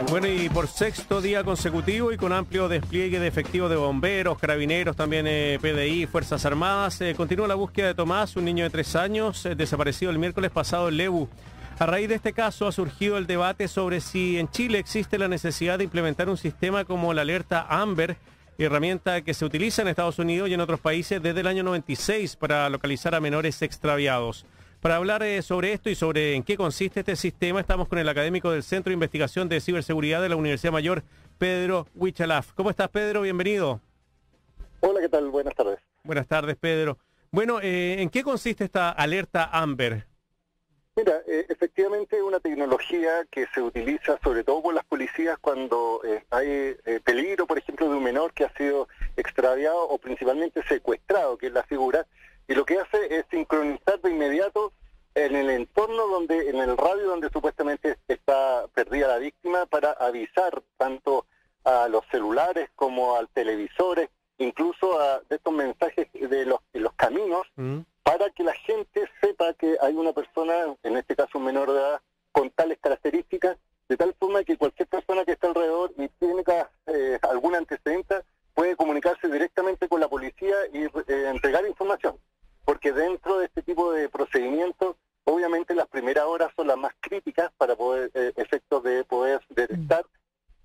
Bueno, y por sexto día consecutivo y con amplio despliegue de efectivos de bomberos, carabineros, también PDI, Fuerzas Armadas, continúa la búsqueda de Tomás, un niño de 3 años, desaparecido el miércoles pasado en Lebu. A raíz de este caso ha surgido el debate sobre si en Chile existe la necesidad de implementar un sistema como la alerta Amber, herramienta que se utiliza en Estados Unidos y en otros países desde el año 96 para localizar a menores extraviados. Para hablar sobre esto y sobre en qué consiste este sistema, estamos con el académico del Centro de Investigación de Ciberseguridad de la Universidad Mayor, Pedro Huichalaf. ¿Cómo estás, Pedro? Bienvenido. Hola, ¿qué tal? Buenas tardes. Buenas tardes, Pedro. Bueno, ¿en qué consiste esta alerta Amber? Mira, efectivamente es una tecnología que se utiliza sobre todo por las policías cuando hay peligro, por ejemplo, de un menor que ha sido extraviado o principalmente secuestrado, que es la figura, y lo que hace es sincronizar de inmediato en el entorno en el radio donde supuestamente está perdida la víctima para avisar tanto a los celulares como a televisores, incluso de estos mensajes de los caminos, para que la gente sepa que hay una persona, en este caso un menor de edad, con tales características, de tal forma que cualquier persona que está alrededor y tiene algún antecedente puede comunicarse directamente con la policía y entregar información. Porque dentro de este tipo de procedimientos, obviamente las primeras horas son las más críticas para poder efectos de poder detectar,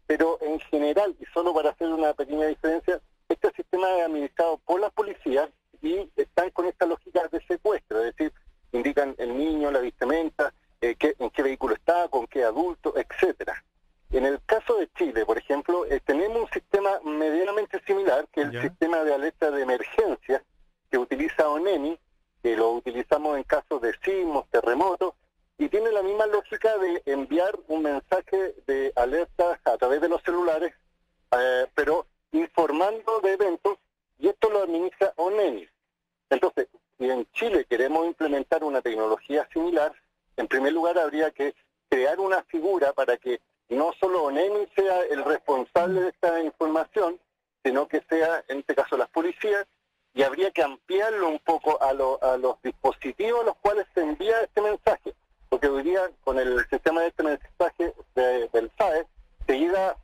pero en general, y solo para hacer una pequeña diferencia, este sistema es administrado por las policías y están con estas lógicas de secuestro, es decir, indican el niño, la vestimenta, en qué vehículo está, con qué adulto, etcétera. En el caso de Chile, por ejemplo, tenemos un sistema medianamente similar, que es el sistema de alerta de emergencia, que utiliza ONEMI, que lo utilizamos en casos de sismos, terremotos, y tiene la misma lógica de enviar un mensaje de alerta a través de los celulares, pero informando de eventos, y esto lo administra ONEMI. Entonces, si en Chile queremos implementar una tecnología similar, en primer lugar habría que crear una figura para que no solo ONEMI sea el responsable de esta información, sino que sea, en este caso, las policías, y habría que ampliarlo un poco a los dispositivos a los cuales se envía este mensaje, porque hoy día con el sistema de este mensaje del SAE se llega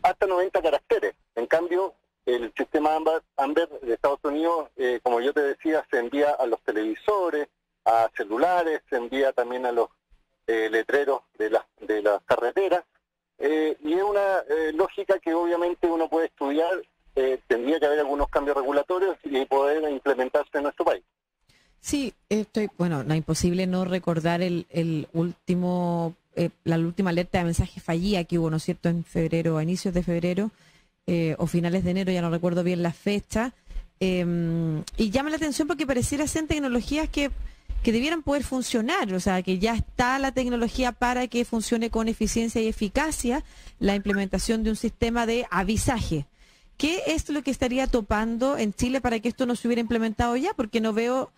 hasta 90 caracteres. En cambio, el sistema Amber de Estados Unidos, como yo te decía, se envía a los televisores, a celulares, se envía también a los letreros de las carreteras, y es una lógica que obviamente uno puede estudiar. Tendría que haber algunos cambios regulatorios y poder implementarse en nuestro país. Sí, no es imposible no recordar la última alerta de mensaje fallida que hubo, ¿no es cierto?, en febrero, a inicios de febrero o finales de enero, ya no recuerdo bien la fecha, y llama la atención porque pareciera ser tecnologías que debieran poder funcionar, o sea, que ya está la tecnología para que funcione con eficiencia y eficacia la implementación de un sistema de avisaje. ¿Qué es lo que estaría topando en Chile para que esto no se hubiera implementado ya? Porque no veo,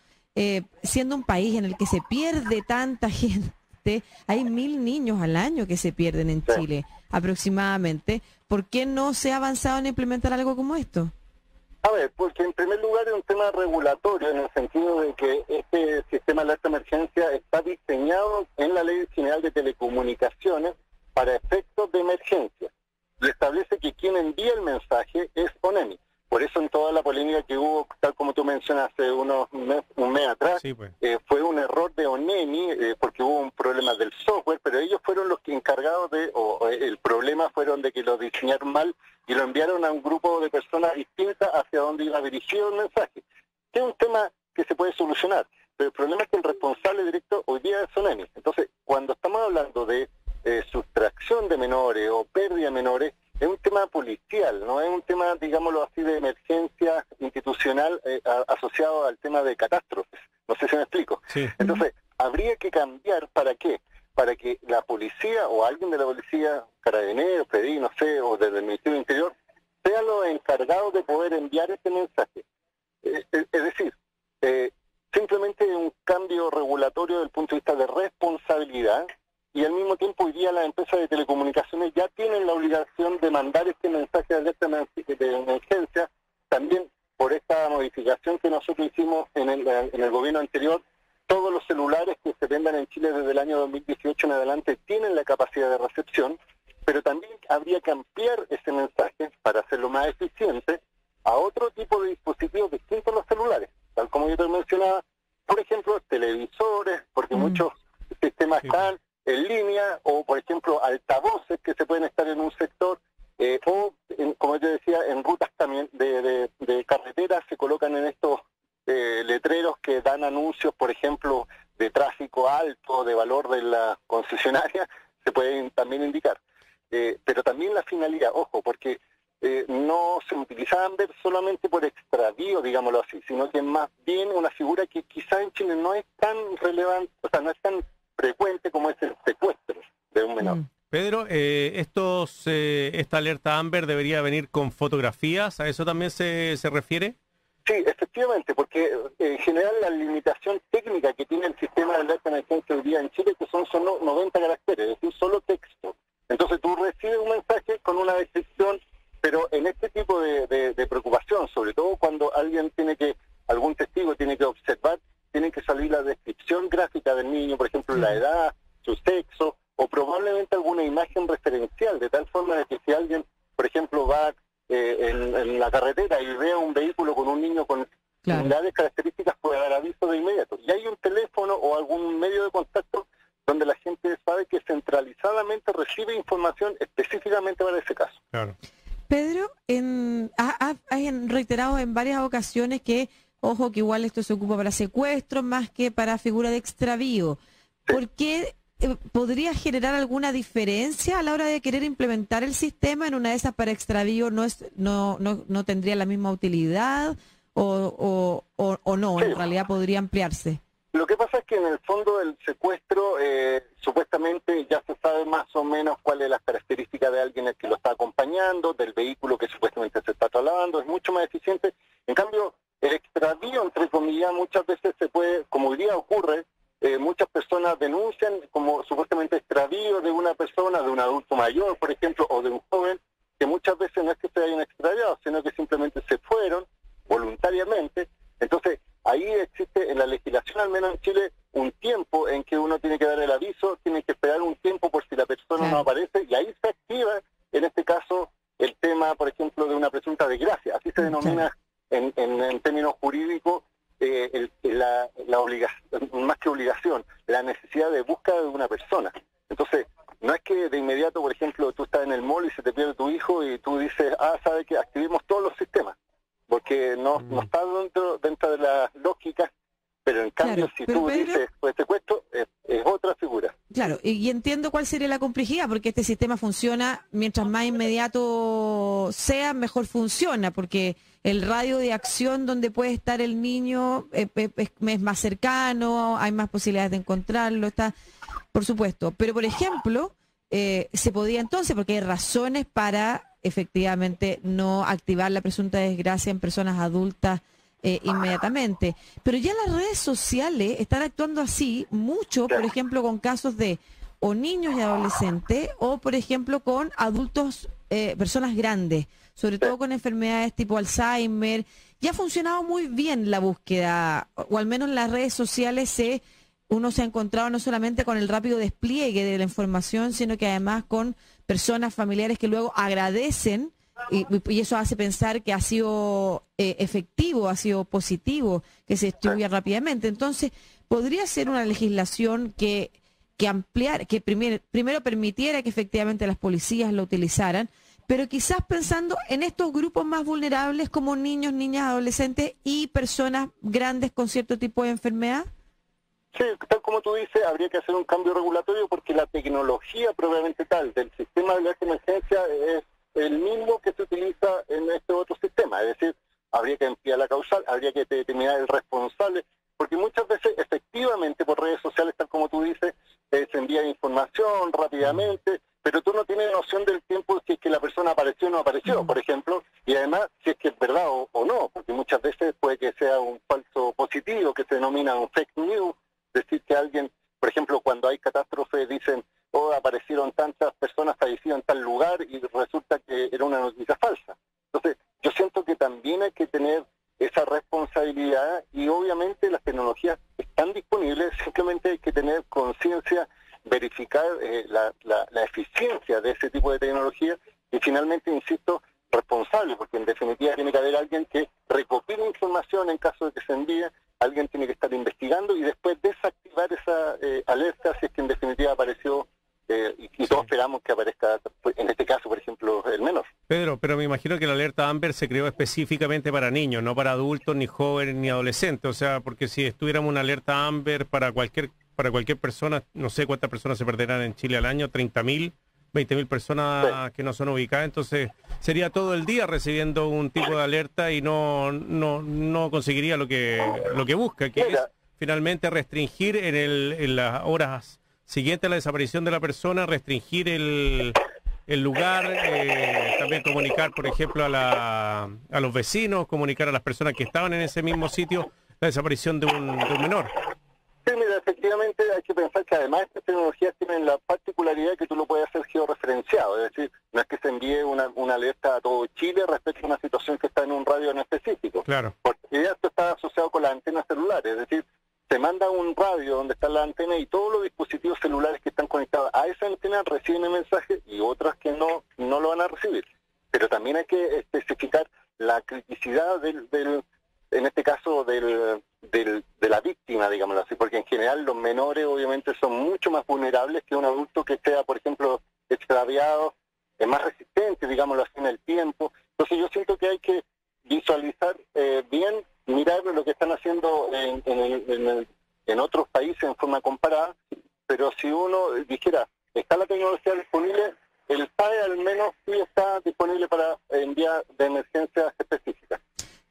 siendo un país en el que se pierde tanta gente, hay 1000 niños al año que se pierden en Chile aproximadamente. ¿Por qué no se ha avanzado en implementar algo como esto? A ver, porque en primer lugar es un tema regulatorio, en el sentido de que este sistema de alerta de emergencia está diseñado en la Ley General de Telecomunicaciones para efectos de emergencia. Y establece que quien envía el mensaje es ONEMI. Por eso en toda la polémica que hubo, tal como tú mencionas hace un mes atrás, sí, pues. Fue un error de ONEMI, porque hubo un problema del software, pero ellos fueron los que encargados el problema fueron de que lo diseñaron mal y lo enviaron a un grupo de personas distintas hacia donde iba dirigido el mensaje. Que es un tema que se puede solucionar, pero el problema es que el responsable directo hoy día es ONEMI. Entonces, cuando estamos hablando de sustracción de menores o pérdida de menores, es un tema policial, no es un tema, digámoslo así, de emergencia institucional asociado al tema de catástrofes. No sé si me explico. Sí. Entonces, habría que cambiar, ¿para qué? Para que la policía o alguien de la policía, carabineros, PDI, no sé, o desde el Ministerio del Interior, sean los encargados de poder enviar este mensaje. Es decir, simplemente un cambio regulatorio desde el punto de vista de responsabilidad. Y al mismo tiempo hoy día las empresas de telecomunicaciones ya tienen la obligación de mandar este mensaje de alerta de emergencia, también por esta modificación que nosotros hicimos en el gobierno anterior. Todos los celulares que se vendan en Chile desde el año 2018 en adelante tienen la capacidad de recepción, pero también habría que ampliar ese mensaje para hacerlo más eficiente a otro tipo de dispositivos distintos a los celulares, tal como yo te mencionaba, por ejemplo, televisores, porque muchos sistemas están en línea, o por ejemplo, altavoces que se pueden estar en un sector, como yo decía, en rutas también de carreteras se colocan en estos letreros que dan anuncios, por ejemplo, de tráfico alto, de valor de la concesionaria, se pueden también indicar. Pero también la finalidad, ojo, porque no se utiliza Amber solamente por extravío, digámoslo así, sino que más bien una figura que quizá en Chile no es tan relevante, o sea, no es tan frecuente como es el secuestro de un menor. Pedro, esta alerta Amber debería venir con fotografías, ¿a eso también se refiere? Sí, efectivamente, porque en general la limitación técnica que tiene el sistema de alerta de emergencia hoy día en Chile que son 90 caracteres, es decir, solo texto. Entonces tú recibes un mensaje con una descripción, pero en este tipo de preocupación, sobre todo cuando algún testigo tiene que observar, tiene que salir la descripción gráfica del niño, por ejemplo, la edad, su sexo, o probablemente alguna imagen referencial, de tal forma de que si alguien, por ejemplo, va en la carretera y ve un vehículo con un niño con similares características, puede dar aviso de inmediato. Y hay un teléfono o algún medio de contacto donde la gente sabe que centralizadamente recibe información específicamente para ese caso. Claro. Pedro, has reiterado en varias ocasiones que, ojo, que igual esto se ocupa para secuestros más que para figura de extravío. Sí. ¿Por qué podría generar alguna diferencia a la hora de querer implementar el sistema? En una de esas para extravío no tendría la misma utilidad o no, sí. En realidad podría ampliarse. Lo que pasa es que en el fondo del secuestro supuestamente ya se sabe más o menos cuáles son las características de alguien el que lo está acompañando, del vehículo que supuestamente se está trasladando, es mucho más eficiente. En cambio, el extravío, entre comillas, muchas veces se puede, como hoy día ocurre, muchas personas denuncian como supuestamente extravío de una persona, de un adulto mayor, por ejemplo, o de un joven, que muchas veces no es que se hayan extraviado, sino que simplemente se fueron voluntariamente. Entonces, ahí existe en la legislación, al menos en Chile, un tiempo en que uno tiene que dar el aviso, tiene que esperar un tiempo por si la persona no aparece, y ahí se activa, en este caso, el tema, por ejemplo, de una presunta desgracia. Así se denomina en términos jurídicos la obligación, más que obligación, la necesidad de búsqueda de una persona. Entonces, no es que de inmediato, por ejemplo, tú estás en el mall y se te pierde tu hijo y tú dices, ¿sabe qué? Activemos todos los sistemas. Porque no está dentro de las lógicas, pero en cambio si tú dices pues secuestro es otra figura. Claro, y entiendo cuál sería la complejidad, porque este sistema funciona, mientras más inmediato sea, mejor funciona, porque el radio de acción donde puede estar el niño es más cercano, hay más posibilidades de encontrarlo, está, por supuesto. Pero, por ejemplo, se podía entonces, porque hay razones para efectivamente no activar la presunta desgracia en personas adultas inmediatamente. Pero ya las redes sociales están actuando así mucho, por ejemplo, con casos de o niños y adolescentes, o por ejemplo con adultos, personas grandes, sobre todo con enfermedades tipo Alzheimer. Ya ha funcionado muy bien la búsqueda, o al menos en las redes sociales uno se ha encontrado no solamente con el rápido despliegue de la información, sino que además con personas familiares que luego agradecen, y eso hace pensar que ha sido efectivo, ha sido positivo, que se distribuya rápidamente. Entonces, podría ser una legislación que primero permitiera que efectivamente las policías lo utilizaran, pero quizás pensando en estos grupos más vulnerables como niños, niñas, adolescentes y personas grandes con cierto tipo de enfermedad. Sí, tal como tú dices, habría que hacer un cambio regulatorio porque la tecnología probablemente tal del sistema de alerta de emergencia es el mismo que se utiliza en este otro sistema. Es decir, habría que ampliar la causal, habría que determinar el responsable, porque muchas veces efectivamente por redes sociales, tal como tú dices, se envía información rápidamente, pero tú no tienes noción del tiempo si es que la persona apareció o no apareció, por ejemplo, y además si es que es verdad o no, porque muchas veces puede que sea un falso positivo, que se denomina un fake news. Decir que alguien, por ejemplo, cuando hay catástrofes dicen, aparecieron tantas personas fallecidas en tal lugar y resulta que era una noticia falsa. Entonces, yo siento que también hay que tener esa responsabilidad y obviamente las tecnologías están disponibles, simplemente hay que tener conciencia verificar la eficiencia de ese tipo de tecnología y finalmente, insisto, responsable, porque en definitiva tiene que haber alguien que recopile información en caso de que se envíe, alguien tiene que estar investigando y después desactivar esa alerta si es que en definitiva apareció y todos esperamos que aparezca, en este caso, por ejemplo, el menor. Pedro, pero me imagino que la alerta Amber se creó específicamente para niños, no para adultos, ni jóvenes, ni adolescentes. O sea, porque si estuviéramos una alerta Amber para cualquier persona, no sé cuántas personas se perderán en Chile al año, 30.000, 20.000 personas que no son ubicadas, entonces sería todo el día recibiendo un tipo de alerta y no conseguiría lo que busca, que es finalmente restringir en las horas siguientes a la desaparición de la persona, restringir el lugar, también comunicar, por ejemplo, a los vecinos, comunicar a las personas que estaban en ese mismo sitio la desaparición de un menor. Sí, mira, efectivamente hay que pensar que además estas tecnologías tienen la particularidad que tú lo puedes hacer georreferenciado, es decir, no es que se envíe una alerta a todo Chile respecto a una situación que está en un radio en específico. Claro. Porque esto está asociado con las antenas celulares, es decir, se manda un radio donde está la antena y todos los dispositivos celulares que están conectados a esa antena reciben el mensaje y otras que no lo van a recibir. Pero también hay que especificar la criticidad en este caso de la víctima, digámoslo así, porque en general los menores obviamente son mucho más vulnerables que un adulto que sea, por ejemplo, extraviado, es más resistente, digámoslo así, en el tiempo. Entonces yo siento que hay que visualizar bien, mirar lo que están haciendo en otros países en forma comparada, pero si uno dijera, está la tecnología disponible, el PAE al menos sí está disponible para enviar de emergencias específicas.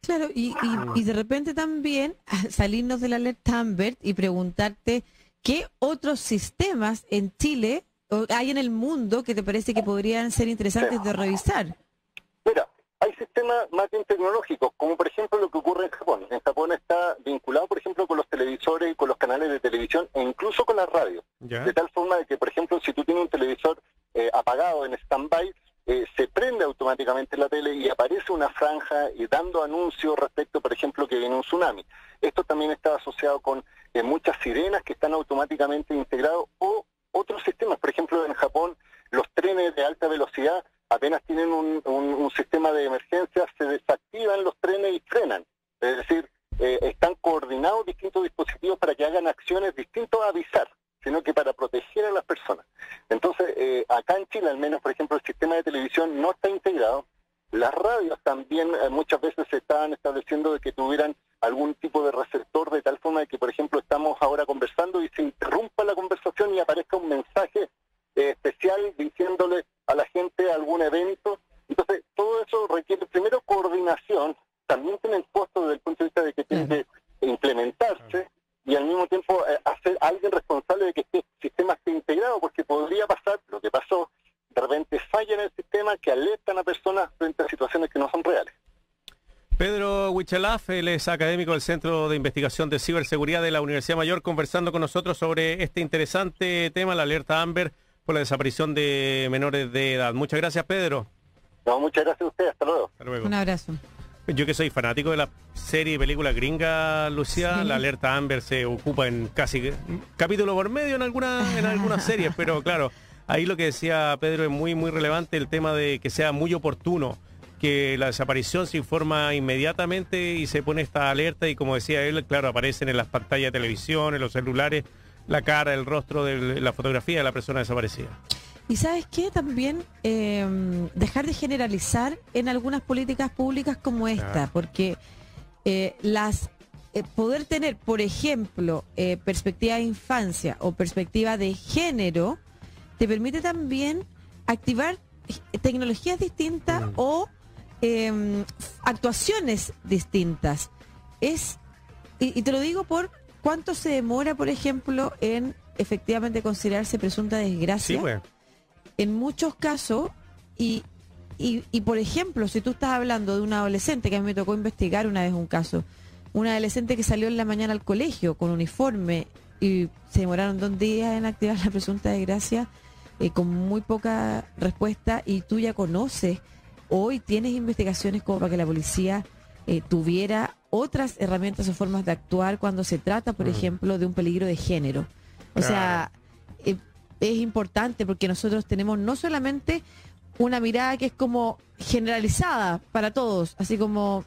Claro, y de repente también salirnos de la alerta Amber y preguntarte qué otros sistemas en Chile hay en el mundo que te parece que podrían ser interesantes de revisar. Mira, hay sistemas más bien tecnológicos, como por ejemplo lo que ocurre en Japón. En Japón está vinculado, por ejemplo, con los televisores y con los canales de televisión e incluso con las radios. De tal forma de que, por ejemplo, si tú tienes un televisor apagado en stand-by, se prende automáticamente la tele y aparece una franja y dando anuncios respecto, por ejemplo, que viene un tsunami. Esto también está asociado con muchas sirenas que están automáticamente integrados o otros sistemas. Por ejemplo, en Japón, los trenes de alta velocidad apenas tienen un sistema de emergencia, se desactivan los trenes y frenan. Es decir, están coordinados distintos dispositivos para que hagan acciones distintas a avisar, sino que para proteger a las personas. Entonces, acá en Chile, al menos, por ejemplo, el sistema de televisión no está integrado. Las radios también muchas veces se estaban estableciendo de que tuvieran algún tipo de receptor, de tal forma de que, por ejemplo, estamos ahora conversando y se interrumpa la conversación y aparezca un mensaje especial diciéndole a la gente algún evento. Entonces, todo eso requiere primero coordinación, también tiene el costo desde el punto de vista de que tiene que implementarse y al mismo tiempo hacer alguien responsable de que este sistema esté integrado, porque podría pasar lo que pasó, de repente falla en el sistema que alertan a personas frente a situaciones que no son reales. Pedro Huichalaf, él es académico del Centro de Investigación de Ciberseguridad de la Universidad Mayor, conversando con nosotros sobre este interesante tema, la alerta Amber por la desaparición de menores de edad. Muchas gracias, Pedro. No, muchas gracias a usted. Hasta luego. Hasta luego. Un abrazo. Yo que soy fanático de la serie y película gringa, Lucía, sí. La alerta Amber se ocupa en casi capítulo por medio en algunas series, pero claro, ahí lo que decía Pedro es muy relevante, el tema de que sea muy oportuno, que la desaparición se informa inmediatamente y se pone esta alerta y como decía él, claro, aparecen en las pantallas de televisión, en los celulares, la cara, el rostro de la fotografía de la persona desaparecida. Y ¿sabes qué? También dejar de generalizar en algunas políticas públicas como esta, porque poder tener, por ejemplo, perspectiva de infancia o perspectiva de género, te permite también activar tecnologías distintas o actuaciones distintas. Y te lo digo por cuánto se demora, por ejemplo, en efectivamente considerarse presunta desgracia. Sí, pues. En muchos casos, y por ejemplo, si tú estás hablando de una adolescente, que a mí me tocó investigar una vez un caso, una adolescente que salió en la mañana al colegio con uniforme y se demoraron 2 días en activar la presunta desgracia, con muy poca respuesta, y tú ya conoces, hoy tienes investigaciones como para que la policía tuviera otras herramientas o formas de actuar cuando se trata, por ejemplo, de un peligro de género. O sea, es importante porque nosotros tenemos no solamente una mirada que es como generalizada para todos, así como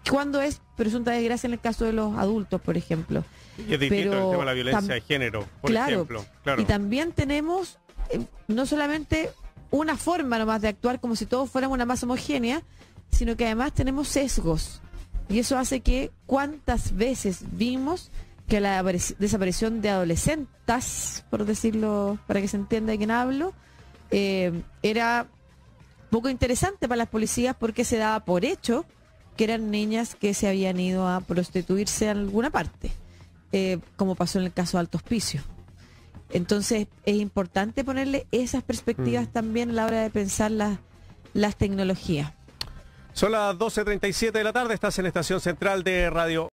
cuando es presunta desgracia en el caso de los adultos, por ejemplo. Y es distinto el tema de la violencia de género, por ejemplo. Claro. Y también tenemos no solamente una forma nomás de actuar como si todos fuéramos una masa homogénea, sino que además tenemos sesgos. Y eso hace que cuántas veces vimos que la desaparición de adolescentes, por decirlo, para que se entienda de quién hablo, era poco interesante para las policías porque se daba por hecho que eran niñas que se habían ido a prostituirse en alguna parte, como pasó en el caso de Alto Hospicio. Entonces es importante ponerle esas perspectivas también a la hora de pensar las tecnologías. Son las 12:37 de la tarde, estás en Estación Central de Radio